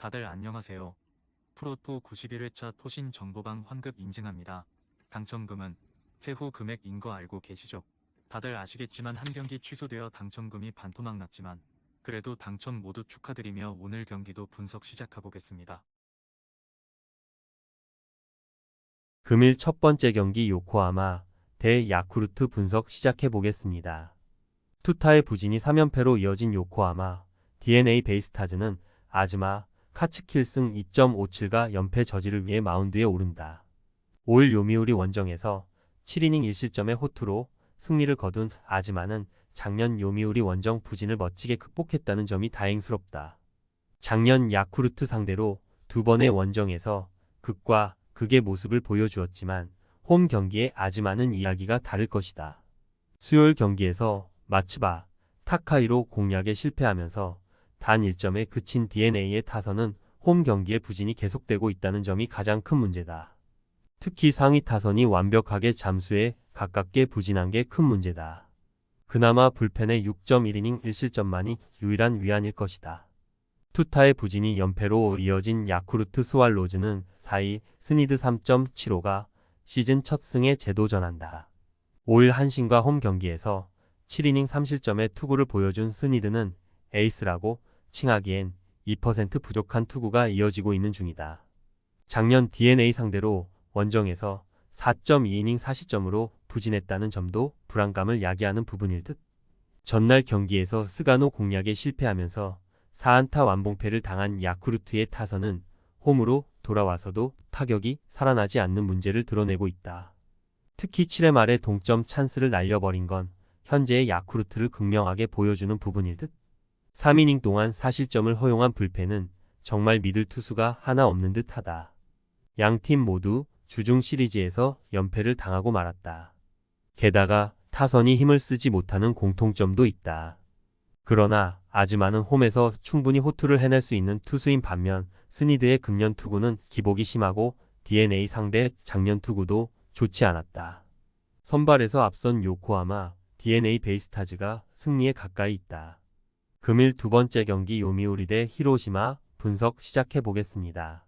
다들 안녕하세요. 프로토 91회차 토신 정보방 환급 인증합니다. 당첨금은 세후 금액인 거 알고 계시죠? 다들 아시겠지만 한 경기 취소되어 당첨금이 반토막 났지만 그래도 당첨 모두 축하드리며 오늘 경기도 분석 시작해보겠습니다. 금일 첫 번째 경기 요코하마 대 야쿠르트 분석 시작해보겠습니다. 투타의 부진이 3연패로 이어진 요코하마 DNA 베이스타즈는 아즈마 카츠킬승 2.57가 연패 저지를 위해 마운드에 오른다. 5일 요미우리 원정에서 7이닝 1실점의 호투로 승리를 거둔 아즈마는 작년 요미우리 원정 부진을 멋지게 극복했다는 점이 다행스럽다. 작년 야쿠르트 상대로 두 번의 원정에서 극과 극의 모습을 보여주었지만 홈 경기에 아즈마는 이야기가 다를 것이다. 수요일 경기에서 마츠바, 타카이로 공략에 실패하면서 단 1점에 그친 DNA의 타선은 홈 경기의 부진이 계속되고 있다는 점이 가장 큰 문제다. 특히 상위 타선이 완벽하게 잠수에 가깝게 부진한 게 큰 문제다. 그나마 불펜의 6.1이닝 1실점만이 유일한 위안일 것이다. 투타의 부진이 연패로 이어진 야쿠르트 스왈로즈는 4위 스니드 3.75가 시즌 첫 승에 재도전한다. 5일 한신과 홈 경기에서 7이닝 3실점의 투구를 보여준 스니드는 에이스라고 칭하기엔 2% 부족한 투구가 이어지고 있는 중이다. 작년 DNA 상대로 원정에서 4.2이닝 4실점으로 부진했다는 점도 불안감을 야기하는 부분일 듯. 전날 경기에서 스가노 공략에 실패하면서 4안타 완봉패를 당한 야쿠르트의 타선은 홈으로 돌아와서도 타격이 살아나지 않는 문제를 드러내고 있다. 특히 7회 말에 동점 찬스를 날려버린 건 현재의 야쿠르트를 극명하게 보여주는 부분일 듯. 3이닝 동안 4실점을 허용한 불펜은 정말 믿을 투수가 하나 없는 듯하다. 양팀 모두 주중 시리즈에서 연패를 당하고 말았다. 게다가 타선이 힘을 쓰지 못하는 공통점도 있다. 그러나 아즈마는 홈에서 충분히 호투를 해낼 수 있는 투수인 반면 스니드의 금년 투구는 기복이 심하고 DNA 상대 작년 투구도 좋지 않았다. 선발에서 앞선 요코하마 DNA 베이스타즈가 승리에 가까이 있다. 금일 두 번째 경기 요미우리 대 히로시마 분석 시작해보겠습니다.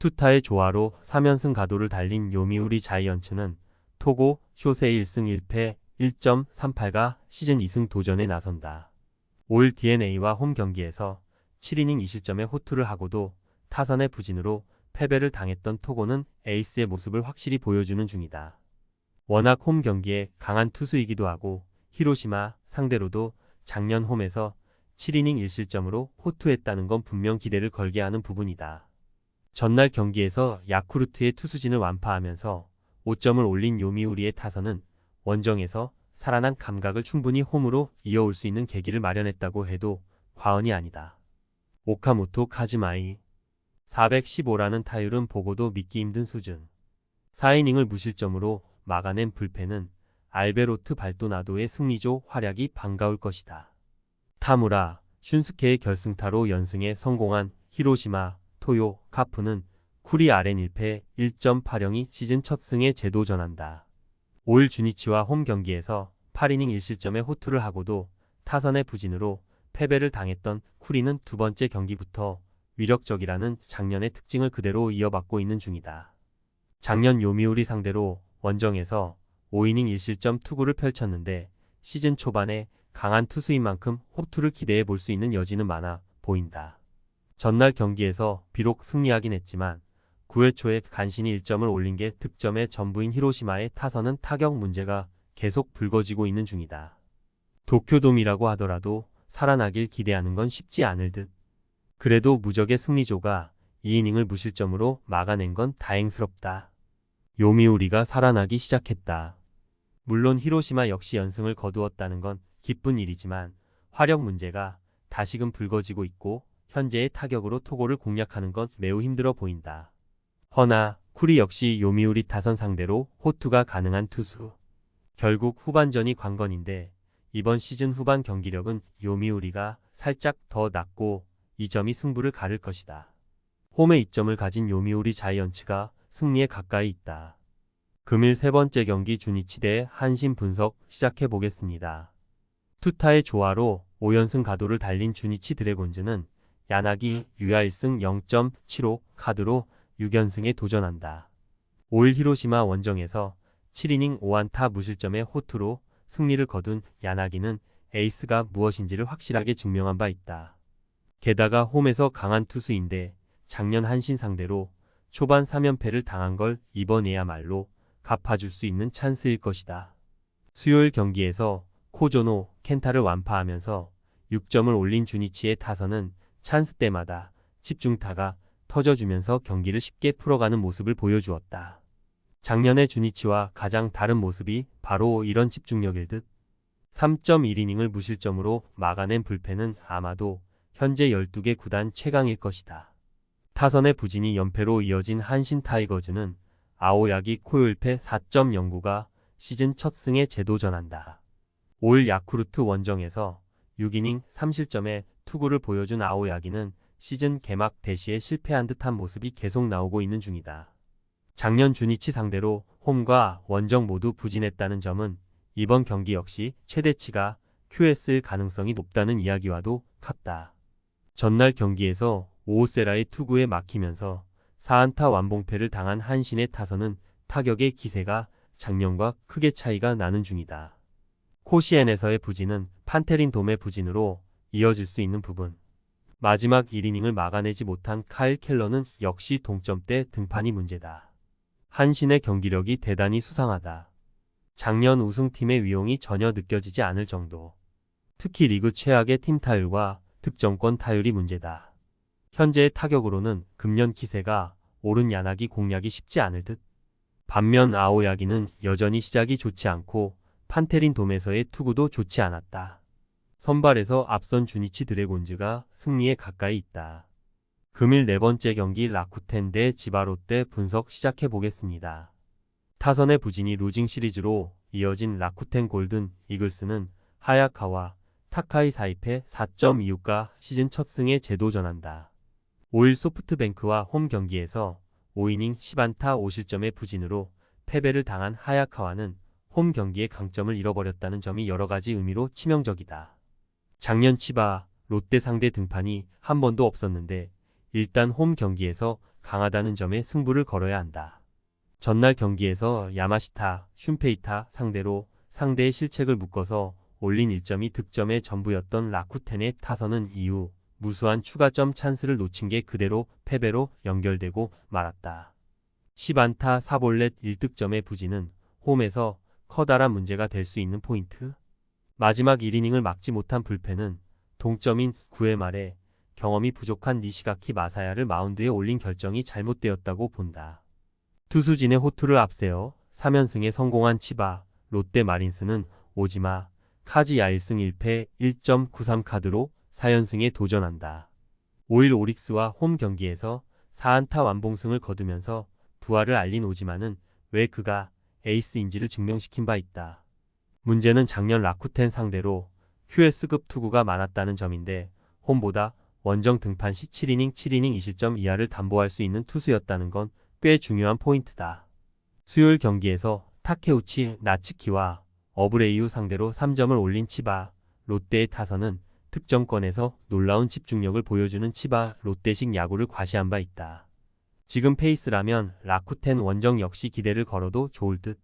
투타의 조화로 3연승 가도를 달린 요미우리 자이언츠는 토고 쇼세 1승 1패 1.38가 시즌 2승 도전에 나선다. 5일 DNA와 홈 경기에서 7이닝 2실점의 호투를 하고도 타선의 부진으로 패배를 당했던 토고는 에이스의 모습을 확실히 보여주는 중이다. 워낙 홈 경기에 강한 투수이기도 하고 히로시마 상대로도 작년 홈에서 7이닝 1실점으로 호투했다는 건 분명 기대를 걸게 하는 부분이다. 전날 경기에서 야쿠르트의 투수진을 완파하면서 5점을 올린 요미우리의 타선은 원정에서 살아난 감각을 충분히 홈으로 이어올 수 있는 계기를 마련했다고 해도 과언이 아니다. 오카모토 카즈마이 415라는 타율은 보고도 믿기 힘든 수준. 4이닝을 무실점으로 막아낸 불펜은 알베로트 발도나도의 승리조 활약이 반가울 것이다. 타무라, 슌스케의 결승타로 연승에 성공한 히로시마, 토요, 카프는 쿠리 아렌 1패 1.80이 시즌 첫 승에 재도전한다. 5일 주니치와 홈 경기에서 8이닝 1실점의 호투를 하고도 타선의 부진으로 패배를 당했던 쿠리는 두 번째 경기부터 위력적이라는 작년의 특징을 그대로 이어받고 있는 중이다. 작년 요미우리 상대로 원정에서 5이닝 1실점 투구를 펼쳤는데 시즌 초반에 강한 투수인 만큼 호투를 기대해 볼 수 있는 여지는 많아 보인다. 전날 경기에서 비록 승리하긴 했지만 9회 초에 간신히 1점을 올린 게 득점의 전부인 히로시마의 타선은 타격 문제가 계속 불거지고 있는 중이다. 도쿄돔이라고 하더라도 살아나길 기대하는 건 쉽지 않을 듯. 그래도 무적의 승리조가 2이닝을 무실점으로 막아낸 건 다행스럽다. 요미우리가 살아나기 시작했다. 물론 히로시마 역시 연승을 거두었다는 건 기쁜 일이지만 화력 문제가 다시금 불거지고 있고 현재의 타격으로 토고를 공략하는 건 매우 힘들어 보인다. 허나 쿠리 역시 요미우리 타선 상대로 호투가 가능한 투수. 결국 후반전이 관건인데 이번 시즌 후반 경기력은 요미우리가 살짝 더 낮고 이 점이 승부를 가를 것이다. 홈에 2점을 가진 요미우리 자이언츠가 승리에 가까이 있다. 금일 세 번째 경기 주니치 대 한신 분석 시작해보겠습니다. 투타의 조화로 5연승 가도를 달린 주니치 드래곤즈는 야나기 유야 1승 0.75 카드로 6연승에 도전한다. 5일 히로시마 원정에서 7이닝 5안타 무실점의 호투로 승리를 거둔 야나기는 에이스가 무엇인지를 확실하게 증명한 바 있다. 게다가 홈에서 강한 투수인데 작년 한신 상대로 초반 3연패를 당한 걸 이번에야말로 갚아줄 수 있는 찬스일 것이다. 수요일 경기에서 코조노, 켄타를 완파하면서 6점을 올린 주니치의 타선은 찬스 때마다 집중타가 터져주면서 경기를 쉽게 풀어가는 모습을 보여주었다. 작년의 주니치와 가장 다른 모습이 바로 이런 집중력일 듯. 3.1이닝을 무실점으로 막아낸 불펜은 아마도 현재 12개 구단 최강일 것이다. 타선의 부진이 연패로 이어진 한신 타이거즈는 아오야기 코요일패 4.09가 시즌 첫 승에 재도전한다. 5일 야쿠르트 원정에서 6이닝 3실점의 투구를 보여준 아오야기는 시즌 개막 대시에 실패한 듯한 모습이 계속 나오고 있는 중이다. 작년 주니치 상대로 홈과 원정 모두 부진했다는 점은 이번 경기 역시 최대치가 QS일 가능성이 높다는 이야기와도 같다. 전날 경기에서 오오세라의 투구에 막히면서 4안타 완봉패를 당한 한신의 타선은 타격의 기세가 작년과 크게 차이가 나는 중이다. 코시엔에서의 부진은 판테린 돔의 부진으로 이어질 수 있는 부분. 마지막 1이닝을 막아내지 못한 카일 켈러는 역시 동점대 등판이 문제다. 한신의 경기력이 대단히 수상하다. 작년 우승팀의 위용이 전혀 느껴지지 않을 정도. 특히 리그 최악의 팀 타율과 득점권 타율이 문제다. 현재의 타격으로는 금년 기세가 오른 야나기 공략이 쉽지 않을 듯. 반면 아오야기는 여전히 시작이 좋지 않고 판테린 돔에서의 투구도 좋지 않았다. 선발에서 앞선 주니치 드래곤즈가 승리에 가까이 있다. 금일 네 번째 경기 라쿠텐 대 지바롯데 분석 시작해 보겠습니다. 타선의 부진이 루징 시리즈로 이어진 라쿠텐 골든 이글스는 하야카와 타카이 사이패 4.26가 시즌 첫 승에 재도전한다. 5일 소프트뱅크와 홈 경기에서 5이닝 10안타 5실점의 부진으로 패배를 당한 하야카와는 홈 경기의 강점을 잃어버렸다는 점이 여러가지 의미로 치명적이다. 작년 치바, 롯데 상대 등판이 한 번도 없었는데 일단 홈 경기에서 강하다는 점에 승부를 걸어야 한다. 전날 경기에서 야마시타, 슌페이타 상대로 상대의 실책을 묶어서 올린 1점이 득점의 전부였던 라쿠텐의 타선은 이후 무수한 추가점 찬스를 놓친 게 그대로 패배로 연결되고 말았다. 10안타 4볼넷 1득점의 부진은 홈에서 커다란 문제가 될 수 있는 포인트. 마지막 1이닝을 막지 못한 불펜은 동점인 9회 말에 경험이 부족한 니시가키 마사야를 마운드에 올린 결정이 잘못되었다고 본다. 투수진의 호투를 앞세워 3연승에 성공한 치바, 롯데 마린스는 오지마, 카지야 1승 1패 1.93 카드로 4연승에 도전한다. 5일 오릭스와 홈 경기에서 4안타 완봉승을 거두면서 부활을 알린 오지마는 왜 그가 에이스인지를 증명시킨 바 있다. 문제는 작년 라쿠텐 상대로 QS급 투구가 많았다는 점인데 홈보다 원정 등판 시 7이닝 2실점 이하를 담보할 수 있는 투수였다는 건 꽤 중요한 포인트다. 수요일 경기에서 타케우치 나츠키와 어브레이유 상대로 3점을 올린 치바, 롯데의 타선은 득점권에서 놀라운 집중력을 보여주는 치바 롯데식 야구를 과시한 바 있다. 지금 페이스라면 라쿠텐 원정 역시 기대를 걸어도 좋을 듯.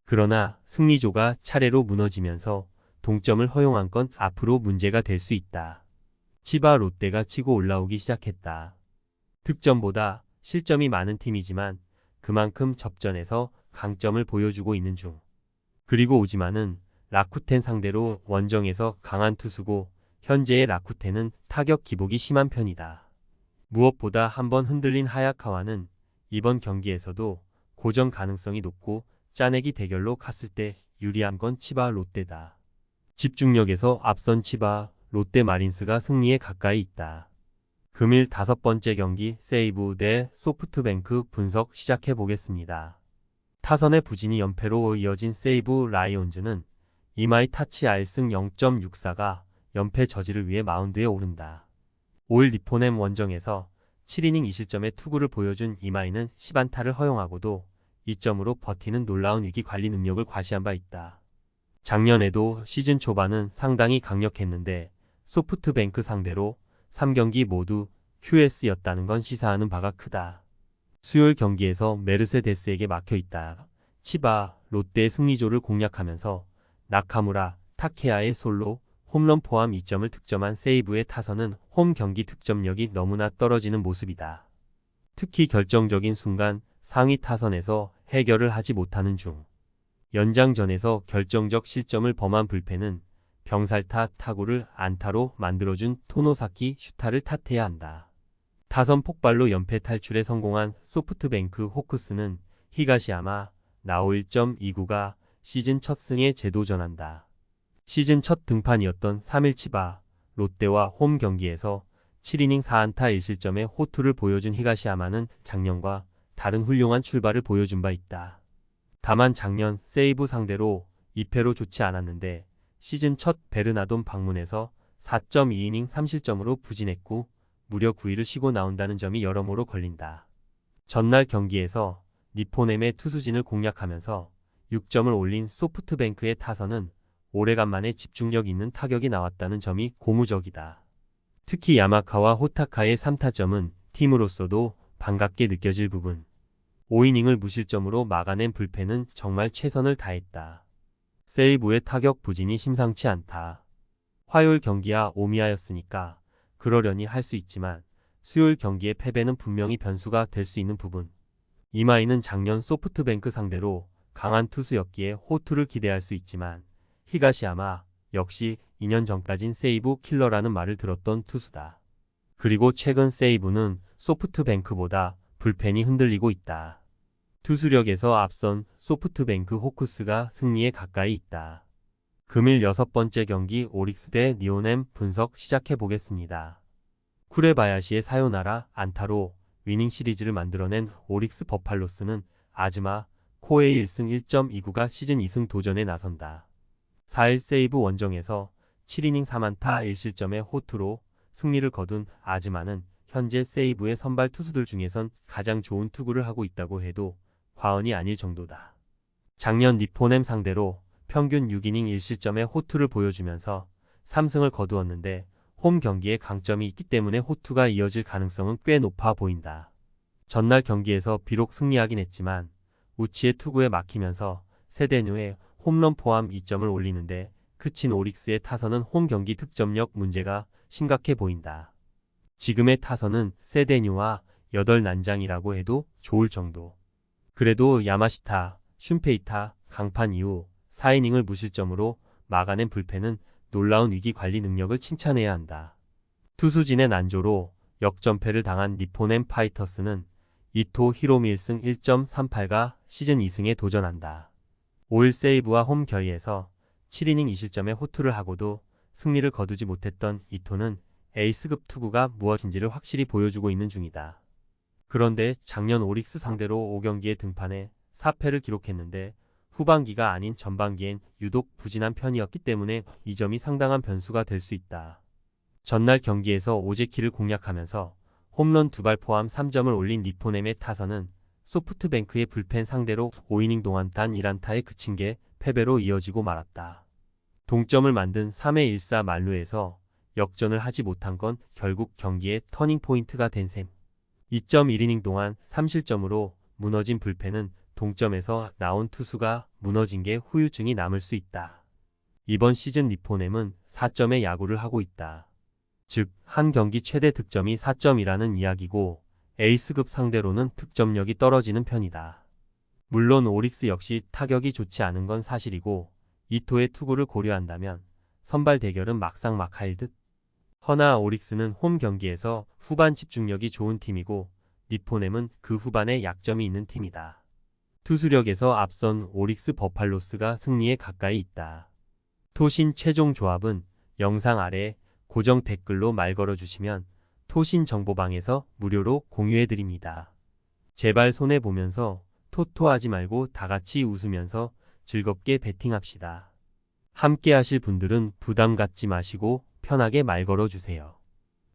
그러나 승리조가 차례로 무너지면서 동점을 허용한 건 앞으로 문제가 될 수 있다. 치바 롯데가 치고 올라오기 시작했다. 득점보다 실점이 많은 팀이지만 그만큼 접전에서 강점을 보여주고 있는 중. 그리고 오지마는 라쿠텐 상대로 원정에서 강한 투수고 현재의 라쿠텐은 타격 기복이 심한 편이다. 무엇보다 한번 흔들린 하야카와는 이번 경기에서도 고전 가능성이 높고 짜내기 대결로 갔을 때 유리한 건 치바 롯데다. 집중력에서 앞선 치바 롯데 마린스가 승리에 가까이 있다. 금일 5번째 경기 세이브 대 소프트뱅크 분석 시작해 보겠습니다. 타선의 부진이 연패로 이어진 세이브 라이온즈는 이마이 타치 알승 0.64가 연패 저지를 위해 마운드에 오른다. 5일 니포넴 원정에서 7이닝 2실점의 투구를 보여준 이마이는 10안타를 허용하고도 2점으로 버티는 놀라운 위기 관리 능력을 과시한 바 있다. 작년에도 시즌 초반은 상당히 강력했는데 소프트뱅크 상대로 3경기 모두 QS였다는 건 시사하는 바가 크다. 수요일 경기에서 메르세데스에게 막혀 있다. 치바, 롯데의 승리조를 공략하면서 나카무라, 타케야의 솔로, 홈런 포함 2점을 득점한 세이브의 타선은 홈 경기 득점력이 너무나 떨어지는 모습이다. 특히 결정적인 순간 상위 타선에서 해결을 하지 못하는 중. 연장전에서 결정적 실점을 범한 불펜은 병살타 타구를 안타로 만들어준 토노사키 슈타를 탓해야 한다. 타선 폭발로 연패 탈출에 성공한 소프트뱅크 호크스는 히가시야마 나오 1.29가 시즌 첫 승에 재도전한다. 시즌 첫 등판이었던 3일 치바 롯데와 홈 경기에서 7이닝 4안타 1실점의 호투를 보여준 히가시야마는 작년과 다른 훌륭한 출발을 보여준 바 있다. 다만 작년 세이브 상대로 2패로 좋지 않았는데 시즌 첫 베르나돈 방문에서 4.2이닝 3실점으로 부진했고 무려 9일을 쉬고 나온다는 점이 여러모로 걸린다. 전날 경기에서 니포넴의 투수진을 공략하면서 6점을 올린 소프트뱅크의 타선은 오래간만에 집중력 있는 타격이 나왔다는 점이 고무적이다. 특히 야마카와 호타카의 3타점은 팀으로서도 반갑게 느껴질 부분. 5이닝을 무실점으로 막아낸 불펜은 정말 최선을 다했다. 세이브의 타격 부진이 심상치 않다. 화요일 경기야 오미야였으니까 그러려니 할 수 있지만 수요일 경기의 패배는 분명히 변수가 될 수 있는 부분. 이마이는 작년 소프트뱅크 상대로 강한 투수였기에 호투를 기대할 수 있지만 히가시야마 역시 2년 전까진 세이브 킬러라는 말을 들었던 투수다. 그리고 최근 세이브는 소프트뱅크보다 불펜이 흔들리고 있다. 투수력에서 앞선 소프트뱅크 호크스가 승리에 가까이 있다. 금일 6번째 경기 오릭스 대 니오넴 분석 시작해 보겠습니다. 쿠레바야시의 사요나라 안타로 위닝 시리즈를 만들어낸 오릭스 버팔로스는 아즈마 코에이 1승 1.29가 시즌 2승 도전에 나선다. 4일 세이브 원정에서 7이닝 3안타 1실점의 호투로 승리를 거둔 아즈마는 현재 세이브의 선발 투수들 중에선 가장 좋은 투구를 하고 있다고 해도 과언이 아닐 정도다. 작년 니포넴 상대로 평균 6이닝 1실점의 호투를 보여주면서 3승을 거두었는데 홈 경기에 강점이 있기 때문에 호투가 이어질 가능성은 꽤 높아 보인다. 전날 경기에서 비록 승리하긴 했지만 우치의 투구에 막히면서 세데뉴의 홈런 포함 2점을 올리는데 그친 오릭스의 타선은 홈 경기 득점력 문제가 심각해 보인다. 지금의 타선은 세데뉴와 8난장이라고 해도 좋을 정도. 그래도 야마시타, 슌페이타, 강판 이후 4이닝을 무실점으로 막아낸 불펜은 놀라운 위기 관리 능력을 칭찬해야 한다. 투수진의 난조로 역전패를 당한 니포넴 파이터스는 이토 히로미 1승 1.38가 시즌 2승에 도전한다. 5일 세이브와 홈 겨이에서 7이닝 2실점의 호투를 하고도 승리를 거두지 못했던 이토는 에이스급 투구가 무엇인지를 확실히 보여주고 있는 중이다. 그런데 작년 오릭스 상대로 5경기에 등판해 4패를 기록했는데 후반기가 아닌 전반기엔 유독 부진한 편이었기 때문에 이 점이 상당한 변수가 될 수 있다. 전날 경기에서 오제키를 공략하면서 홈런 2발 포함 3점을 올린 니포넴의 타선은 소프트뱅크의 불펜 상대로 5이닝 동안 단 1안타에 그친 게 패배로 이어지고 말았다. 동점을 만든 3회 1사 만루에서 역전을 하지 못한 건 결국 경기의 터닝포인트가 된 셈. 2.1이닝 동안 3실점으로 무너진 불펜은 동점에서 나온 투수가 무너진 게 후유증이 남을 수 있다. 이번 시즌 니포넴은 4점의 야구를 하고 있다. 즉, 한 경기 최대 득점이 4점이라는 이야기고 에이스급 상대로는 득점력이 떨어지는 편이다. 물론 오릭스 역시 타격이 좋지 않은 건 사실이고 이토의 투구를 고려한다면 선발 대결은 막상막하일 듯. 허나 오릭스는 홈 경기에서 후반 집중력이 좋은 팀이고 니포넴은 그 후반에 약점이 있는 팀이다. 투수력에서 앞선 오릭스 버팔로스가 승리에 가까이 있다. 토신 최종 조합은 영상 아래 고정 댓글로 말 걸어주시면 토신 정보방에서 무료로 공유해드립니다. 제발 손해보면서 토토하지 말고 다같이 웃으면서 즐겁게 베팅합시다. 함께 하실 분들은 부담 갖지 마시고 편하게 말 걸어주세요.